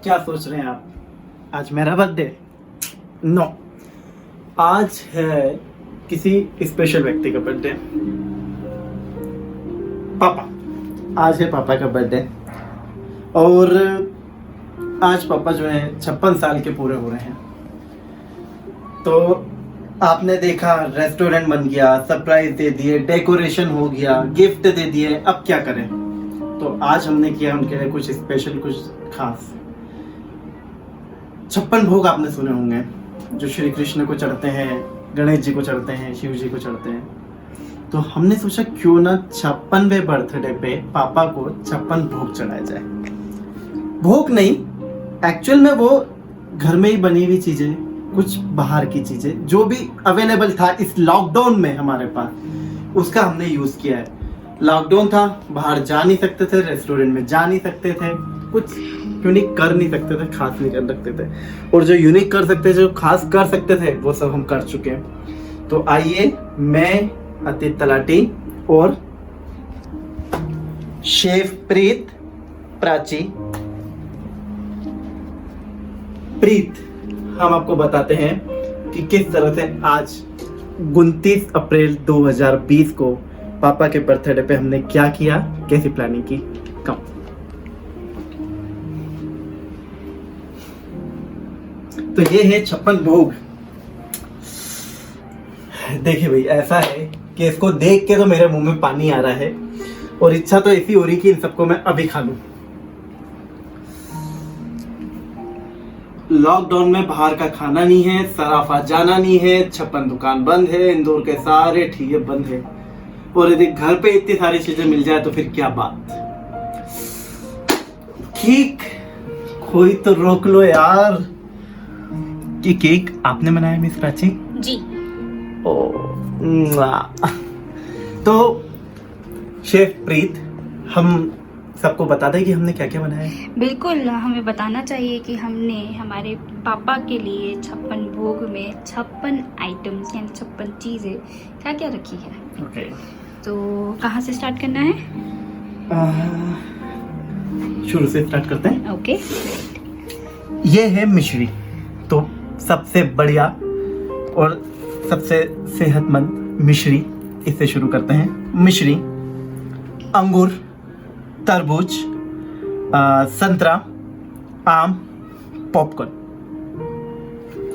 क्या सोच रहे हैं आप? आज मेरा बर्थडे? नो, आज है किसी स्पेशल व्यक्ति का बर्थडे। पापा, आज है पापा का बर्थडे और आज पापा जो है 56 साल के पूरे हो रहे हैं। तो आपने देखा, रेस्टोरेंट बन गया, सरप्राइज दे दिए, डेकोरेशन हो गया, गिफ्ट दे दिए, अब क्या करें? तो आज हमने किया उनके लिए कुछ स्पेशल, कुछ खास। 56 भोग आपने सुने होंगे जो श्री कृष्ण को चढ़ते हैं, गणेश जी को चढ़ते हैं, शिव जी को चढ़ते हैं। तो हमने सोचा क्यों ना 56वें बर्थडे पे पापा को 56 भोग चढ़ाया जाए। भोग नहीं, एक्चुअल में वो घर में ही बनी हुई चीजें, कुछ बाहर की चीजें जो भी अवेलेबल था इस लॉकडाउन में हमारे पास, उसका हमने यूज किया है। लॉकडाउन था, बाहर जा नहीं सकते थे, रेस्टोरेंट में जा नहीं सकते थे, कुछ यूनिक कर नहीं सकते थे, खास नहीं कर सकते थे। और जो यूनिक कर सकते थे, जो खास कर सकते थे, वो सब हम कर चुके हैं। तो आइए, मैं अतीत तलाटी और शेफ प्रीत हम आपको बताते हैं कि किस तरह से आज 29 अप्रैल 2020 को पापा के बर्थडे पे हमने क्या किया, कैसी प्लानिंग की। कम तो ये है 56 भोग। देखिए भाई, ऐसा है कि इसको देख के तो मेरे मुंह में पानी आ रहा है और इच्छा तो ऐसी हो रही कि इन सबको मैं अभी खा लूं। लॉकडाउन में बाहर का खाना नहीं है, सराफा जाना नहीं है, 56 दुकान बंद है, इंदौर के सारे ठीके बंद है। और यदि घर पे इतनी सारी चीजें मिल जाए तो फिर क्या बात। केक कोई तो रोक लो यार। ये केक आपने बनाया मिस प्राची? जी। तो शेफ प्रीत, हम सबको बता दें कि हमने क्या क्या बनाया है। बिल्कुल, हमें बताना चाहिए कि हमने हमारे पापा के लिए 56 भोग में 56 आइटम्स यानी 56 चीज़ें क्या क्या रखी है। ओके। तो कहाँ से स्टार्ट करना है? शुरू से स्टार्ट करते हैं। ओके। ये है मिश्री, तो सबसे बढ़िया और सबसे सेहतमंद मिश्री, इससे शुरू करते हैं। मिश्री, अंगूर, तरबूज, संतरा, आम, पॉपकॉर्न।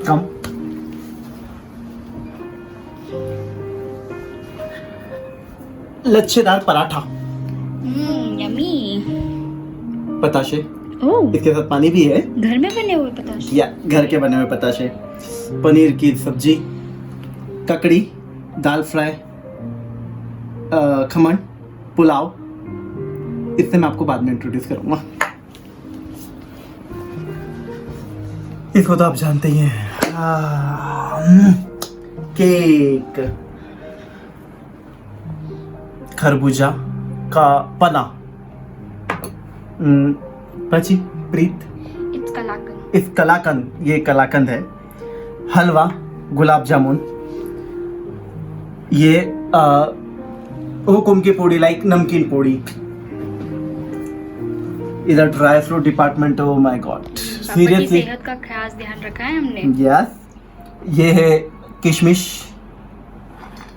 कम लच्छेदार पराठा, यम्मी। पताशे, ओह, इसके साथ पानी भी है, घर में बने हुए पताशे। या घर के बने हुए पताशे, पनीर की सब्जी, ककड़ी, दाल फ्राई, खमन, पुलाव। इससे मैं आपको बाद में इंट्रोड्यूस करूंगा। इसको तो आप जानते ही हैं। केक, खरबूजा का पना, प्राची प्रीत, इस कलाकंद, ये कलाकंद है। हलवा, गुलाब जामुन, ये हुकुम की पूड़ी, लाइक नमकीन पूड़ी। इधर dry fruit department, oh my God, seriously सेहत का खास ध्यान रखा है हमने। यस। ये है किशमिश,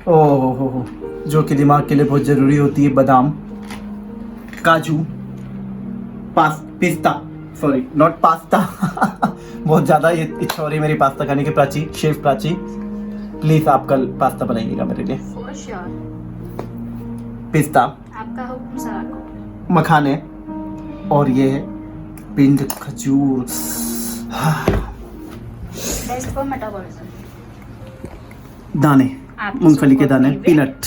ओह, जो कि दिमाग के लिए बहुत जरूरी होती है। बादाम, काजू, पिस्ता, सॉरी नॉट पास्ता। बहुत ज्यादा ये इच्छा हो रही है मेरी पास्ता खाने की। प्राची, शेफ प्राची, प्लीज आप कल पास्ता बनाइएगा मेरे लिए। For sure. पिस्ता, आपका हुक्म सर। मखाने, और ये है पिंक खजूर। Best for metabolism. दाने, मूंगफली के दाने, पीनट,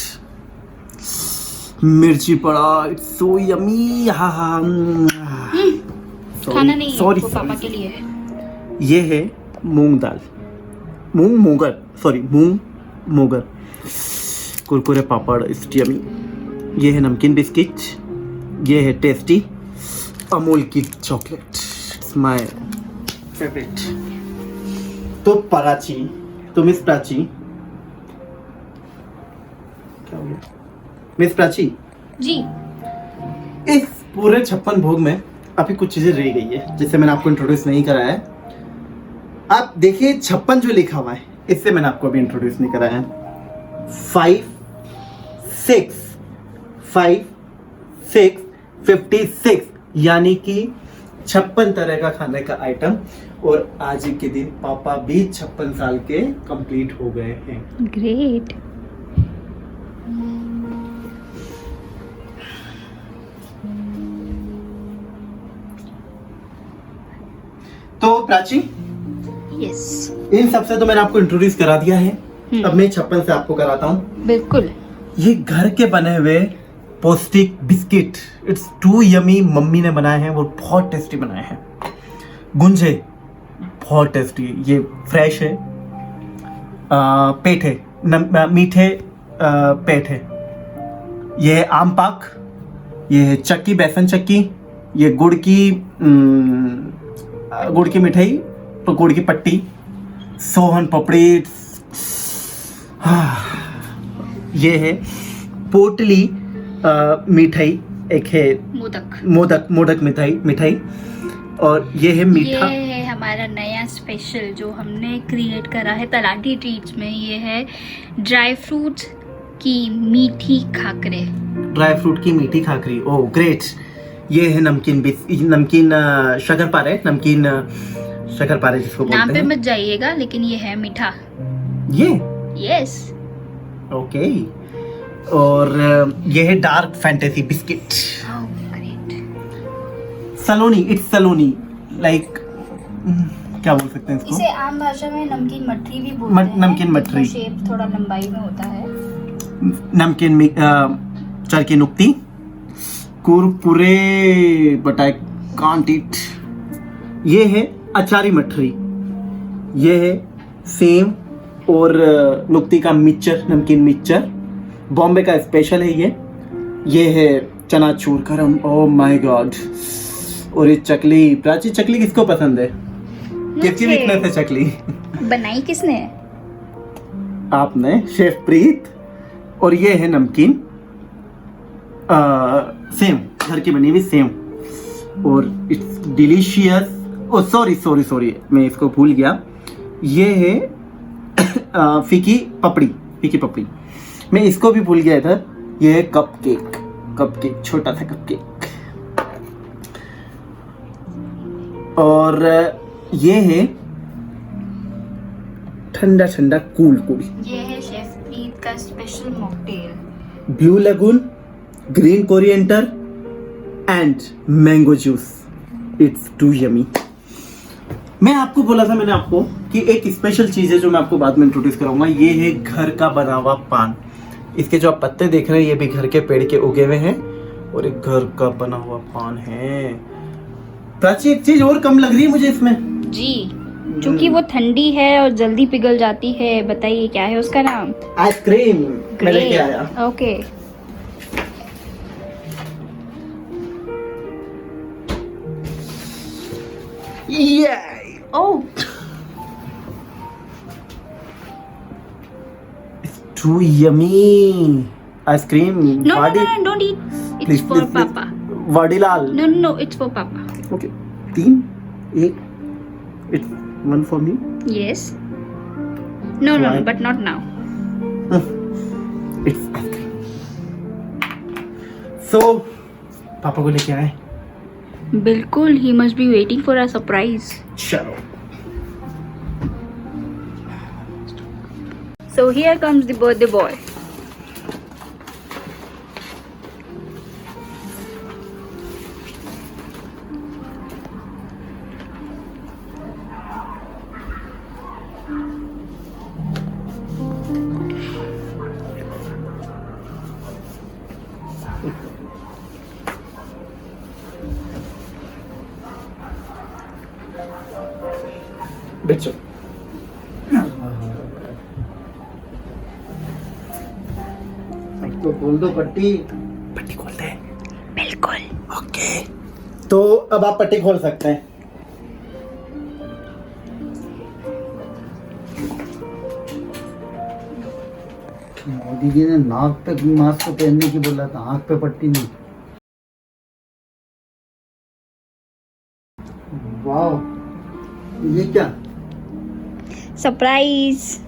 मिर्ची पड़ा, इट्स सो यमी। खाना नहीं है, सॉरी, वो पापा के लिए है। ये है मूंग दाल, मूंग मोगर, कुरकुरे पापड़, इट्स यमी। ये है नमकीन बिस्किट, ये है टेस्टी अमूल की चॉकलेट, इट्स माय फेवरेट। तो प्राची, तो मिस प्राची, क्या हो गया मिस प्राची? जी। इस पूरे 56 भोग में अभी कुछ चीजें रह गई है जिससे मैंने आपको इंट्रोड्यूस नहीं कराया है। आप देखिए 56 जो लिखा हुआ है, इससे मैंने आपको अभी इंट्रोड्यूस नहीं कराया है। 5 6 5 6 56 यानी कि 56 तरह का खाने का आइटम। और आज के दिन पापा भी 56 साल के कंप्लीट हो गए हैं। ग्रेट। तो प्राची, यस, इन सबसे तो मैंने आपको इंट्रोड्यूस करा दिया है। अब मैं 56 से आपको कराता हूँ। बिल्कुल। ये घर के बने हुए पौष्टिक biscuit, it's too yummy. Mummy ने बनाए हैं, वो बहुत टेस्टी बनाए हैं। गुंजे बहुत टेस्टी, ये फ्रेश है। पेठे मीठे पेठे। ये है आम पाक, ये है चक्की, बेसन चक्की, ये गुड़ की मिठाई, तो गुड़ की पट्टी, सोहन पपड़ी। ये है पोटली मिठाई, एक है मोदक मिठाई। और ये है मीठा। ये है हमारा नया स्पेशल जो हमने क्रिएट करा है तलाटी ट्रीट्स में। ये है ड्राई फ्रूट की मीठी खाकरे। ड्राई फ्रूट की मीठी खाकरी, ओह ग्रेट। ये है नमकीन शक्करपारे, नमकीन शक्करपारे जिसको बोलते हैं। नाम पे मत जाइएगा, लेकिन ये है मीठा। ये यस, ओके। और ये है dark fantasy biscuit, Saloni. It's Saloni, like क्या बोल सकते हैं इसको? इसे आम भाषा में नमकीन मठरी भी बोलते हैं। नमकीन मठरी। शेप थोड़ा लंबाई में होता है। नमकीन चरकी नुक्ती, Kurkure, but I can't it. ये है अचारी मठरी, ये है सेम और नुक्ती का मिक्सचर, नमकीन मिक्सचर। बॉम्बे का स्पेशल है ये है चनाचूर गरम, ओह माय गॉड। और ये चकली, प्राची चकली किसको पसंद है? किसकी वीकनेस है चकली? बनाई किसने? आपने, शेफ प्रीत। और ये है नमकीन सेम, घर की बनी हुई सेम। और इट्स डिलीशियस। ओ सॉरी, मैं इसको भूल गया। ये है फीकी पपड़ी। मैं इसको भी भूल गया था। ये है कप केक, छोटा सा कप केक। और ये है ठंडा कूल। ये है शेफ प्रीत का special mocktail, blue lagoon, green coriander and mango juice. It's too yummy. मैंने आपको कि एक स्पेशल चीज है जो मैं आपको बाद में इंट्रोड्यूस कराऊंगा। ये है घर का बना हुआ पान। इसके जो आप पत्ते देख रहे हैं, ये भी घर के पेड़ के उगे हुए हैं और एक घर का बना हुआ पान है। प्राची, एक चीज और कम लग रही है मुझे इसमें जी, क्योंकि वो ठंडी है और जल्दी पिघल जाती है। बताइए क्या है उसका नाम? आइसक्रीम। मैं लेके आया। Okay. Oh, too yummy ice cream. no, don't eat. It's for Papa. Vadilal. No, it's for Papa. Okay, 3, 1. It's one for me. Yes. No, but not now. It's ice-cream. So, पापा को लेके आए। बिल्कुल, he must be waiting for a surprise. चलो। So here comes the birthday boy. बेचो। तो खोल दो पट्टी खोल दे। बिल्कुल। ओके, तो अब आप पट्टी खोल सकते हैं। मोदी जी ने नाक पे मास्क पहनने की बोला था, आंख पे पट्टी नहीं। वाह, ये क्या? सरप्राइज।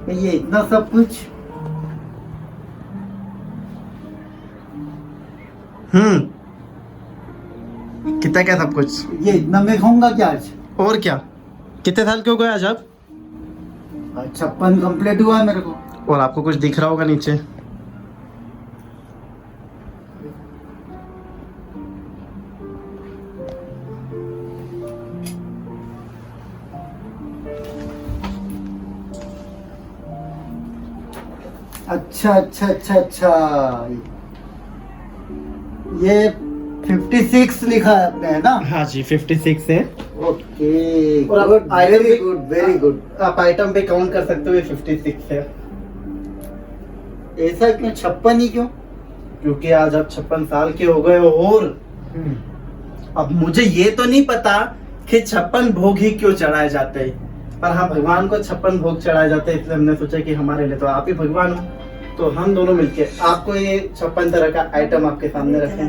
ये इतना सब कुछ? कितना क्या सब कुछ? ये इतना मैं खाऊंगा क्या आज? और क्या? कितने साल के हो गए आज आप? 56 कंप्लीट हुआ है मेरे को। और आपको कुछ दिख रहा होगा नीचे। अच्छा अच्छा अच्छा अच्छा, ये 56 लिखा है आपने, है ना? हाँ जी, 56 है। ओके, और आप गुड, item वेरी भी- गुड, वेरी गुड। आप आइटम पे काउंट कर सकते हो, ये 56 है। ऐसा क्यों? 56 ही क्यों? क्योंकि आज आप 56 साल के हो गए हो। और अब मुझे ये तो नहीं पता कि 56 भोग ही क्यों चढ़ाए जाते हैं, पर हाँ, भगवान को 56 भोग चढ़ाए जाते हैं, इसलिए हमने सोचा कि हमारे लिए तो आप ही भगवान हो, तो हम दोनों मिलके आपको ये 56 तरह का आइटम आपके सामने रखें।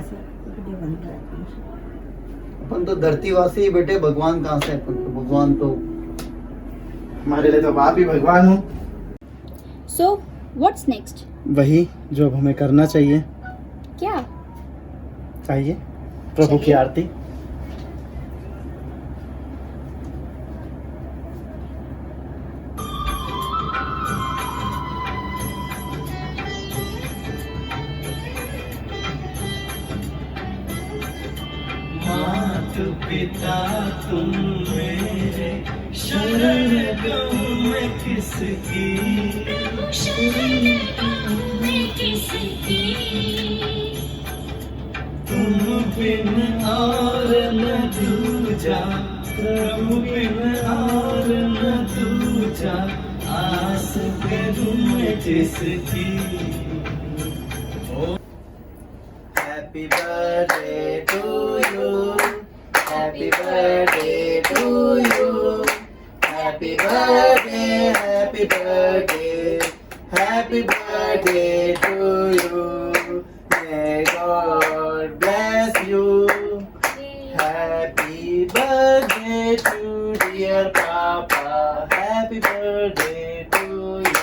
अपन तो धरतीवासी ही बेटे, भगवान कहाँ से? अपन तो भगवान तो हमारे लिए तो आप ही भगवान हो। So what's next? वही जो अब हमें करना चाहिए। क्या? चाहिए प्रभु की आरती। माता पिता तुम मेरे, शरण गहूं मैं किसकी, तुम बिन और न दूजा, प्रभु बिन और न दूजा, आस करूं मैं जिसकी। Happy birthday to you, happy birthday to you, happy birthday, happy birthday, happy birthday to you. May God bless you. Happy birthday to dear Papa. Happy birthday to you.